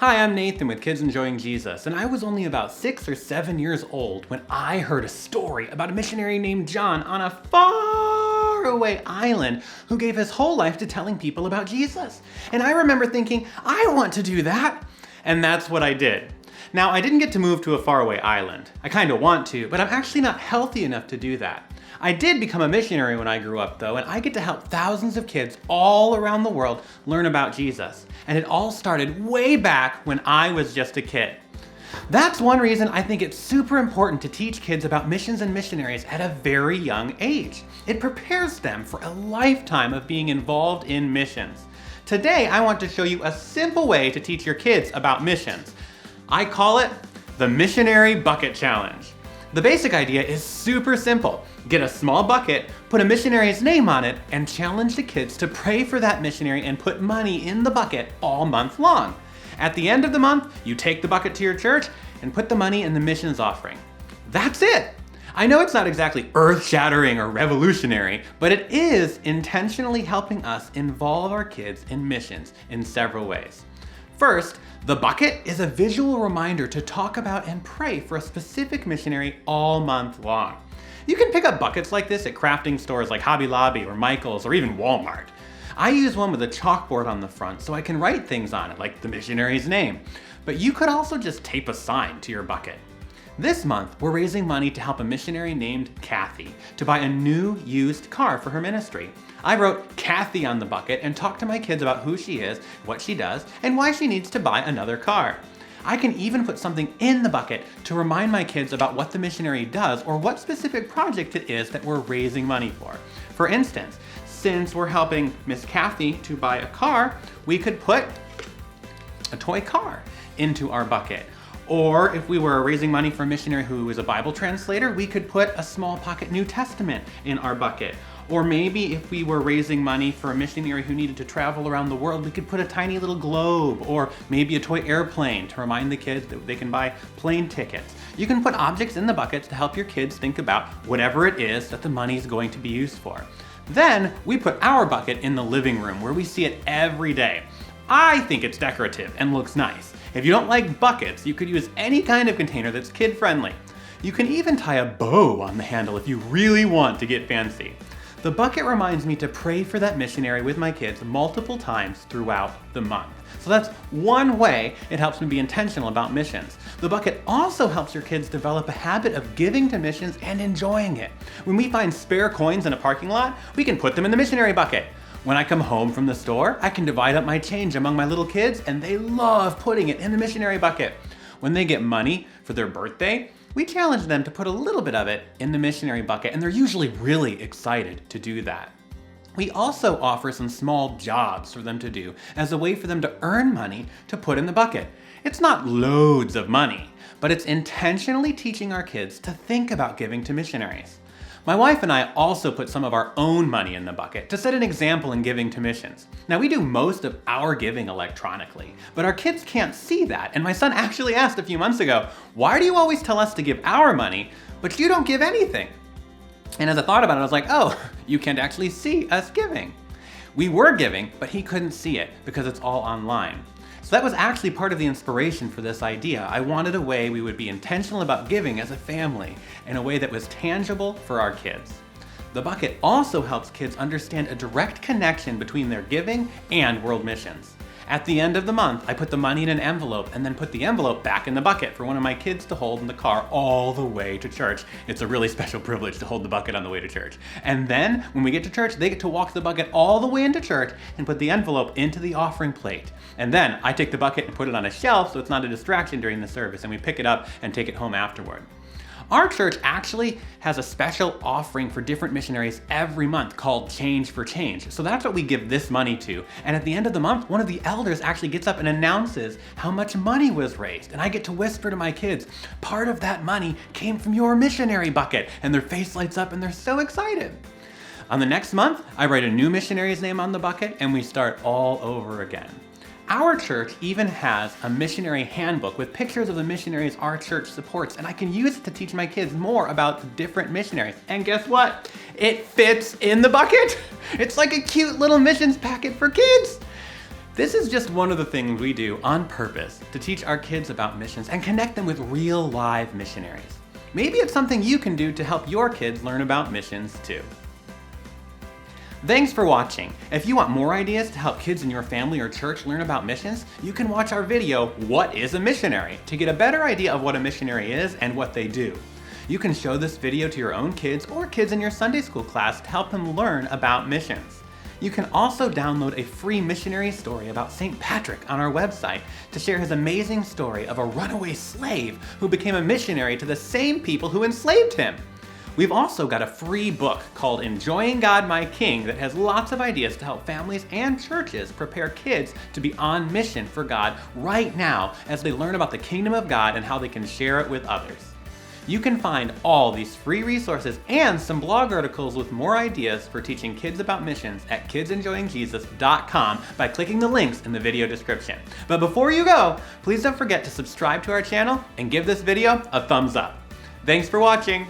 Hi, I'm Nathan with Kids Enjoying Jesus, and I was only about 6 or 7 years old when I heard a story about a missionary named John on a faraway island who gave his whole life to telling people about Jesus. And I remember thinking, I want to do that. And that's what I did. Now, I didn't get to move to a faraway island. I kind of want to, but I'm actually not healthy enough to do that. I did become a missionary when I grew up though, and I get to help thousands of kids all around the world learn about Jesus. And it all started way back when I was just a kid. That's one reason I think it's super important to teach kids about missions and missionaries at a very young age. It prepares them for a lifetime of being involved in missions. Today, I want to show you a simple way to teach your kids about missions. I call it the Missionary Bucket Challenge. The basic idea is super simple. Get a small bucket, put a missionary's name on it, and challenge the kids to pray for that missionary and put money in the bucket all month long. At the end of the month, you take the bucket to your church and put the money in the missions offering. That's it! I know it's not exactly earth-shattering or revolutionary, but it is intentionally helping us involve our kids in missions in several ways. First, the bucket is a visual reminder to talk about and pray for a specific missionary all month long. You can pick up buckets like this at crafting stores like Hobby Lobby or Michael's or even Walmart. I use one with a chalkboard on the front so I can write things on it, like the missionary's name. But you could also just tape a sign to your bucket. This month, we're raising money to help a missionary named Kathy to buy a new used car for her ministry. I wrote Kathy on the bucket and talked to my kids about who she is, what she does, and why she needs to buy another car. I can even put something in the bucket to remind my kids about what the missionary does or what specific project it is that we're raising money for. For instance, since we're helping Miss Kathy to buy a car, we could put a toy car into our bucket. Or if we were raising money for a missionary who is a Bible translator, we could put a small pocket New Testament in our bucket. Or maybe if we were raising money for a missionary who needed to travel around the world, we could put a tiny little globe or maybe a toy airplane to remind the kids that they can buy plane tickets. You can put objects in the buckets to help your kids think about whatever it is that the money is going to be used for. Then we put our bucket in the living room where we see it every day. I think it's decorative and looks nice. If you don't like buckets, you could use any kind of container that's kid-friendly. You can even tie a bow on the handle if you really want to get fancy. The bucket reminds me to pray for that missionary with my kids multiple times throughout the month. So that's one way it helps me be intentional about missions. The bucket also helps your kids develop a habit of giving to missions and enjoying it. When we find spare coins in a parking lot, we can put them in the missionary bucket. When I come home from the store, I can divide up my change among my little kids and they love putting it in the missionary bucket. When they get money for their birthday, we challenge them to put a little bit of it in the missionary bucket and they're usually really excited to do that. We also offer some small jobs for them to do as a way for them to earn money to put in the bucket. It's not loads of money, but it's intentionally teaching our kids to think about giving to missionaries. My wife and I also put some of our own money in the bucket to set an example in giving to missions. Now we do most of our giving electronically, but our kids can't see that. And my son actually asked a few months ago, why do you always tell us to give our money, but you don't give anything? And as I thought about it, I was like, oh, you can't actually see us giving. We were giving, but he couldn't see it because it's all online. So that was actually part of the inspiration for this idea. I wanted a way we would be intentional about giving as a family in a way that was tangible for our kids. The bucket also helps kids understand a direct connection between their giving and world missions. At the end of the month, I put the money in an envelope and then put the envelope back in the bucket for one of my kids to hold in the car all the way to church. It's a really special privilege to hold the bucket on the way to church. And then when we get to church, they get to walk the bucket all the way into church and put the envelope into the offering plate. And then I take the bucket and put it on a shelf so it's not a distraction during the service and we pick it up and take it home afterward. Our church actually has a special offering for different missionaries every month called Change for Change. So that's what we give this money to. And at the end of the month, one of the elders actually gets up and announces how much money was raised. And I get to whisper to my kids, part of that money came from your missionary bucket. And their face lights up and they're so excited. On the next month, I write a new missionary's name on the bucket and we start all over again. Our church even has a missionary handbook with pictures of the missionaries our church supports, and I can use it to teach my kids more about the different missionaries. And guess what? It fits in the bucket. It's like a cute little missions packet for kids. This is just one of the things we do on purpose to teach our kids about missions and connect them with real live missionaries. Maybe it's something you can do to help your kids learn about missions too. Thanks for watching. If you want more ideas to help kids in your family or church learn about missions, you can watch our video, What is a Missionary?, to get a better idea of what a missionary is and what they do. You can show this video to your own kids or kids in your Sunday school class to help them learn about missions. You can also download a free missionary story about St. Patrick on our website to share his amazing story of a runaway slave who became a missionary to the same people who enslaved him. We've also got a free book called Enjoying God My King that has lots of ideas to help families and churches prepare kids to be on mission for God right now as they learn about the kingdom of God and how they can share it with others. You can find all these free resources and some blog articles with more ideas for teaching kids about missions at kidsenjoyingjesus.com by clicking the links in the video description. But before you go, please don't forget to subscribe to our channel and give this video a thumbs up. Thanks for watching.